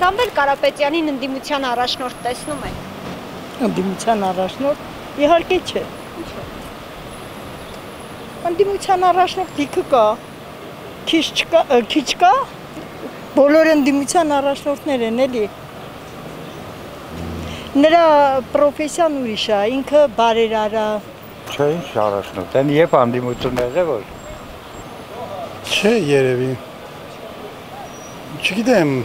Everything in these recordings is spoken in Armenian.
Սամվել Կարապետյանին ընդդիմության առաջնորդ տեսնում եք։ Ընդդիմության առաջնորդ իհարկե չէ։ Ընդդիմության առաջնորդ լիքը կա։ Քիչ կա։ Բոլոր ընդդիմության առաջնորդներ են էլի։ Նրա պրոֆեսիան ուրիշ է, ինքը բարերար է։ Չէ, ինչ առաջնորդ, այն երբ ընդդիմություն եղել որ։ Չէ, երևի։ Չգիտեմ,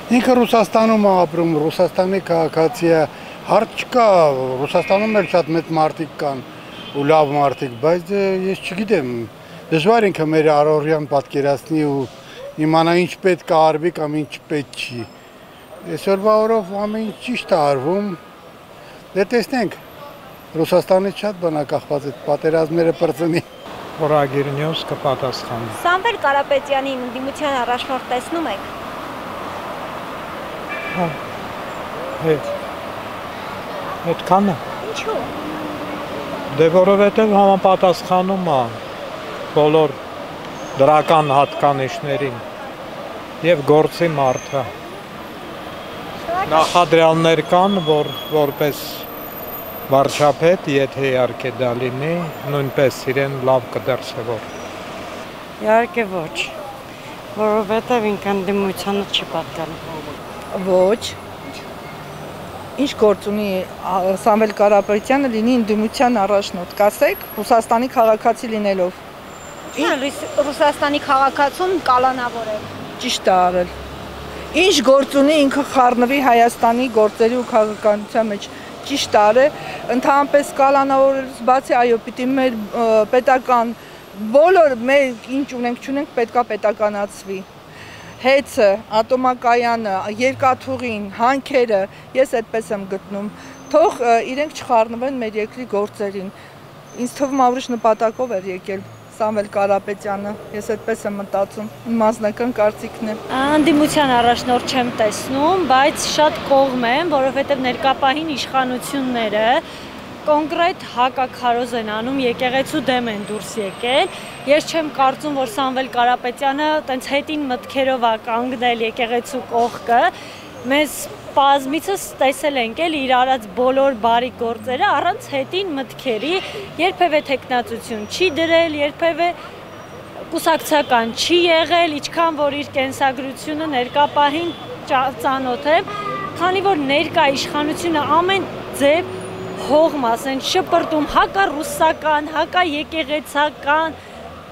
ինքը Ռուսաստանում է ապրում, Ռուսաստանի քաղաքացի է, հարց չկա, Ռուսաստանում էլ շատ մեծ մարդիկ կան ու լավ մարդիկ, բայց ես չգիտեմ, դժվար ինքը մեր առօրյան պատկերացնի ու իմանա ինչ պետք է արվի կամ ինչ պետք չի։ Այսօրվա օրով ամեն ինչ ճիշտ է արվում, դե տեսնենք, Ռուսաստանից շատ բան է կախված այդ պատերազմները պրծնի։ Որագիրնյոս կպատասխանի։ Սամվել Կարապետյանին ընդդիմության առաջնորդ տեսնում եք։ Այդքանը։ Ինչու։ Դե որովհետև համապատասխանում է բոլոր դրական հատկանիշներին եւ գործի մարդը։ Նախադրյալներ կան, որպես վարչապետ, եթե իհարկե դա լինի, նույնպես իրեն լավ կդրսևոր։ Իհարկե ոչ, որովհետև ինքը ընդդիմությանը չի պատկանում։ Ոչ։ Ինչ գործ ունի Սամվել Կարապետյանը լինի ընդդիմության առաջնորդ, կասեք, Ռուսաստանի քաղաքացի լինելով։ Ռուսաստանի քաղաքացուն կալանավոր է։ Ճիշտ է արել։ Ինչ գործ ունի ինքը խառնվի Հայաստանի գործերի ու քաղաքականության մեջ։ Ճիշտ է, ընդհանրապես կալանավորելուց բացի, այո, պիտի մեր պետական բոլոր մեր ինչ ունենք, պետքա պետականացվի։ Հեծը, ատոմակայանը, երկաթուղին, հանքերը, ես այդպես եմ գտնում, թող իրենք չխառնվեն մեր երկրի գործերին։ Ինձ թվում է ուրիշ նպատակով էր եկել Սամվել Կարապետյանը, ես այդպես եմ մտածում, իմ անձնական կարծիքն է։ Ընդդիմության առաջնորդ չեմ տեսնում, բայց շատ կողմ եմ, որովհետև ներկապահին իշխանությունները կոնկրետ հակաքարոզ են անում, եկեղեցու դեմ են դուրս եկել։ Ես չեմ կարծում, որ Սամվել Կարապետյանը տենց հետին մտքերով է կանգնել եկեղեցու կողքը։ Մեզ բազմիցս տեսել ենք էլ իր արած բոլոր բարի գործերը առանց հետին մտքերի, երբևէ թեկնածություն չի դրել, երբևէ կուսակցական չի եղել, ինչքան որ իր կենսագրությունը ներկապահին ծանոթ եմ, քանի որ ներկա իշխանությունը ամեն ձև հողմ ասեն շպրտում, հակա ռուսական, հակա եկեղեցական,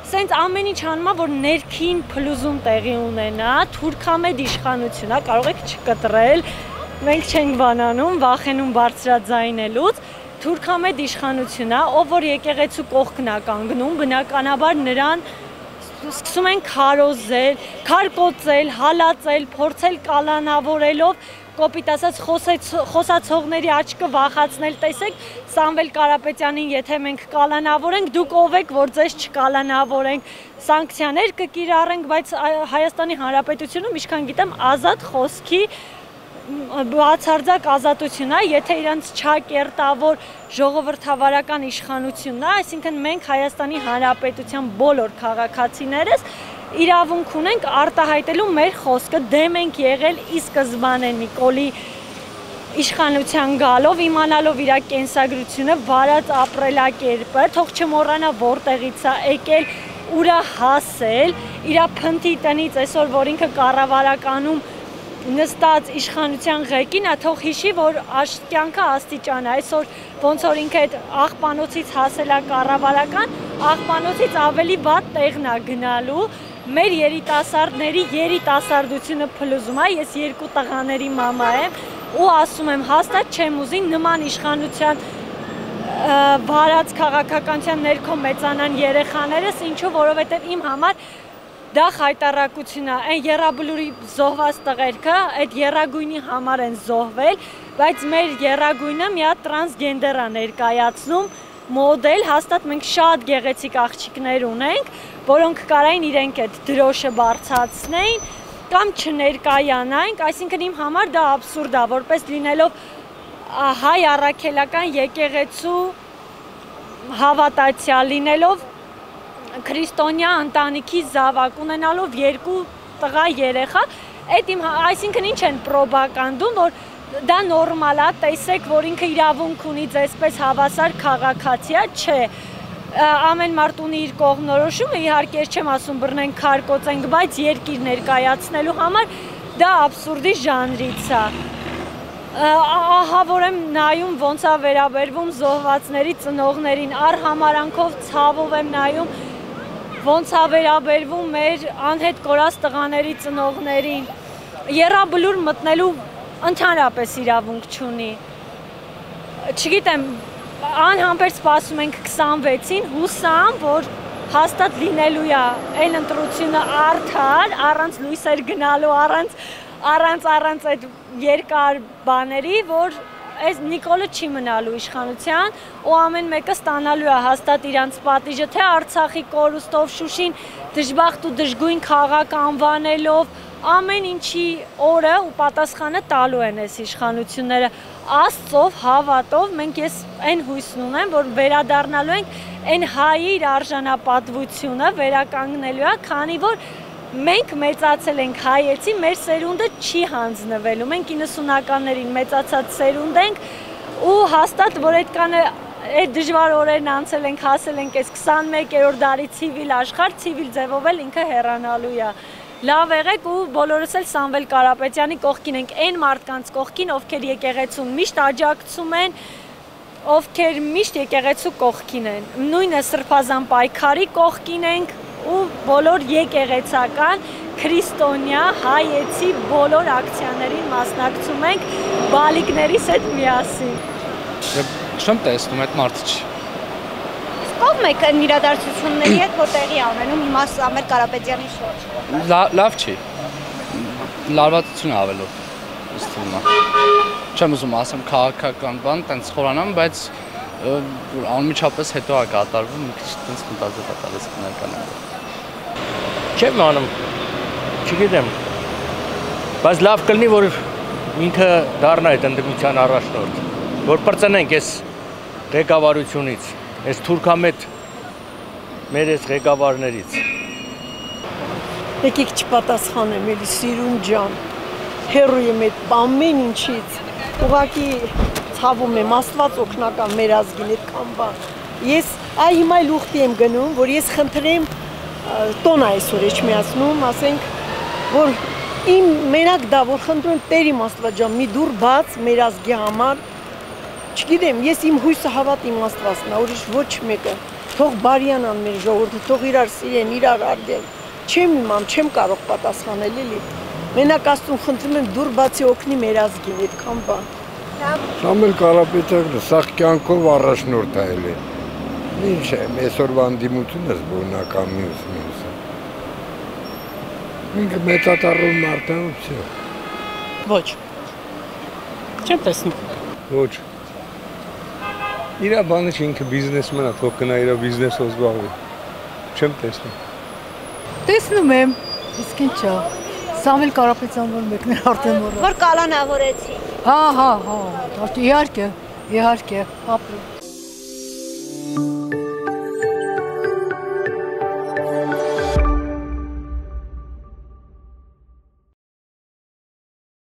սենց ամեն ինչ անում է, որ ներքին փլուզում տեղի ունենա, թուրքամետ իշխանություն է, կարող եք չկտրել, մենք չենք բանանում, վախենում բարձրաձայնելուց, թուրքամետ իշխանություն է, ով որ եկեղեցու կողքն է կանգնում, բնականաբար նրան սկսում են քարոզել, քարկոծել, հալածել, փորձել կալանավորելով, կոպիտ ասած խոսացողների աչքը վախացնել, տեսեք, Սամվել Կարապետյանին եթե մենք կալանավորենք, դուք ով եք, որ ձեզ չկալանավորենք, սանկցիաներ կկիրառենք, բայց Հայաստանի Հանրապետությունում, ինչքան գիտեմ, ազատ խոսքի բացարձակ ազատություն է, եթե իրանց չակերտավոր ժողովրդավարական իշխանությունն է, այսինքն մենք Հայաստանի Հանրապետության բոլոր քաղաքացիներս իրավունք ունենք արտահայտելու մեր խոսքը, դեմ ենք եղել ի սկզբանե Նիկոլի իշխանության գալով, իմանալով իր կենսագրությունը, վարած ապրելակերպը, թող չմոռանա որտեղից է եկել, ուր է հասել, իր փնթի տնից այսօր, որ ինքը կառավարականում նստած իշխանության ղեկին, թող հիշի, որ կյանքը աստիճան է, այսօր ոնց որ ինքը այդ աղբանոցից հասել է կառավարական, աղբանոցից ավելի վատ տեղն է գնալու, մեր երիտասարդների երիտասարդությունը փլուզում է, ես 2 տղաների մամա եմ ու ասում եմ, հաստատ չեմ ուզի նման իշխանության վարած քաղաքականության ներքո մեծանան երեխաներս, ինչու, որովհետև իմ համար դա խայտառակություն է, այն եռաբլուրի զոհված տղերքը, այդ եռագույնի համար են զոհվել, բայց մեր եռագույնը մի հատ տրանսգենդեր է ներկայացնում, մոդել, հաստատ մենք շատ գեղեցիկ աղջիկներ ունենք, որոնք կարային իրենք այդ դրոշը բարձրացնեին կամ չներկայանային, այսինքն իմ համար դա աբսուրդ է, որպես լինելով հայ առաքելական եկեղեցու հավատացյալ, լինելով քրիստոնյա ընտանիքի զավակ, ունենալով 2 տղա երեխա, Այդ իմ այսինքն ինչ են պրոպագանդում, որ դա նորմալ է, տեսեք, որ ինքը իրավունք ունի ձեզպես հավասար քաղաքացի է, չէ։ Ամեն մարդ ունի իր կողմնորոշումը, իհարկե չեմ ասում բռնենք քարկոծենք, բայց երկիր ներկայացնելու համար դա աբսուրդի ժանրից է։ Ահա որ եմ նայում ոնց է վերաբերվում զոհվածների ծնողներին, արհամարանքով ցավով եմ նայում ոնց է վերաբերվում մեր անհետ կորած տղաների ծնողներին։ Եռաբլուր մտնելու ընդհանրապես իրավունք չունի։ Չգիտեմ, անհամբեր սպասում ենք 26-ին, հուսամ, որ հաստատ լինելու է այն ընտրությունը արդար, առանց լույսեր գնալու, առանց այդ երկար բաների, որ այս Նիկոլը չի մնալու իշխանության ու ամեն մեկը ստանալու է հաստատ իրանց պատիժը, թե Արցախի կորուստով, Շուշին դժբախտ ու դժգույն քաղաք անվանելով, ամեն ինչի օրը ու պատասխանը տալու են այս իշխանությունները։ Աստծով, հավատով, ես այն հույսն ունեմ, որ վերադառնալու ենք այն հայի իր արժանապատվությունը վերականգնելու է, քանի որ մենք մեծացել ենք հայեցի, մեր սերունդը չի հանձնվելու, մենք 90-ականներին մեծացած սերունդ ենք ու հաստատ, որ այդ դժվար օրերն անցել ենք, հասել ենք այս 21-րդ դարի ցիվիլ աշխարհ, ցիվիլ ձևով էլ ինքը հեռանալու է։ Լավ եղեք ու բոլորս էլ Սամվել Կարապետյանի կողքին ենք, այն մարդկանց կողքին, ովքեր եկեղեցուն միշտ աջակցում են, ովքեր միշտ եկեղեցու կողքին են, նույնը սրբազան պայքարի կողքին ենք ու բոլոր եկեղեցական, քրիստոնյա, հայեցի բոլոր ակցիաներին մասնակցում ենք բալիկներիս հետ միասին։ Չեմ տեսնում այդ մարդը չի։ Կողմ եք այն իրադարձությունների հետ, որ տեղի ունենում հիմա Սամվել Կարապետյանի շուրջ։ Լավ չի։ Լարվածություն ավելով ըստ իմը։ Չեմ ուզում ասեմ քաղաքական բան, տենց խորանամ, բայց անմիջապես հետո է կատարվում, մի քիչ տենց մտածել պատալես ներկանալ։ Չեմ անում, չգիտեմ, բայց լավ կլինի, որ ինքը դառնա այդ ընդդիմության առաջնորդ, որ պրծնենք այս ղեկավարությունից, այս թուրքամետ մեր այս ղեկավարներից։ Եկեք չպատասխանեմ, էլի Սիրուն ջան, հեռու եմ այդ ամեն ինչից, ուղղակի ցավում եմ, Աստված օգնական մեր ազգին այդ կամբան։ Ես հիմա էլ ուխտի եմ գնում, որ ես խնդրեմ տոն այսօր էջ միացնում, ասենք, որ իմ մենակ դա, որ խնդրում Տեր իմ Աստված ջան, մի դուռ բաց մեր ազգի համար, չգիտեմ, ես իմ հույսը հավատիմ Աստվածն է, ուրիշ ոչ մեկը, թող բարյանան մեր ժողովուրդը, թող իրար սիրեն, իրար արգեն, չեմ իմամ, չեմ կարող պատասխանել էլի, մենակ Աստծուն խնդրում եմ դուռ բացի օգնի մեր ազգին, այդքան բան։ Սամվել Կարապետյանը սաղ կյանքով առաջնորդ է էլի, ինչ է, այսօրվա ընդդիմությունս բողնական մյուսը։ Ինքը մեծատառում մարդ է, վсё։ Ոչ, չեմ տեսնում։ Ոչ։ Իրա բանը չի, ինքը բիզնեսմեն է, թող գնա իրա բիզնեսով զբաղվի։ Չեմ տեսնում։ Տեսնում եմ, իսկ ինչա։ Սամվել Կարապետյան որ մեկն է արդեն մոռա։ Որ կալանավորեցի։ Հա, իհարկե, ապրում։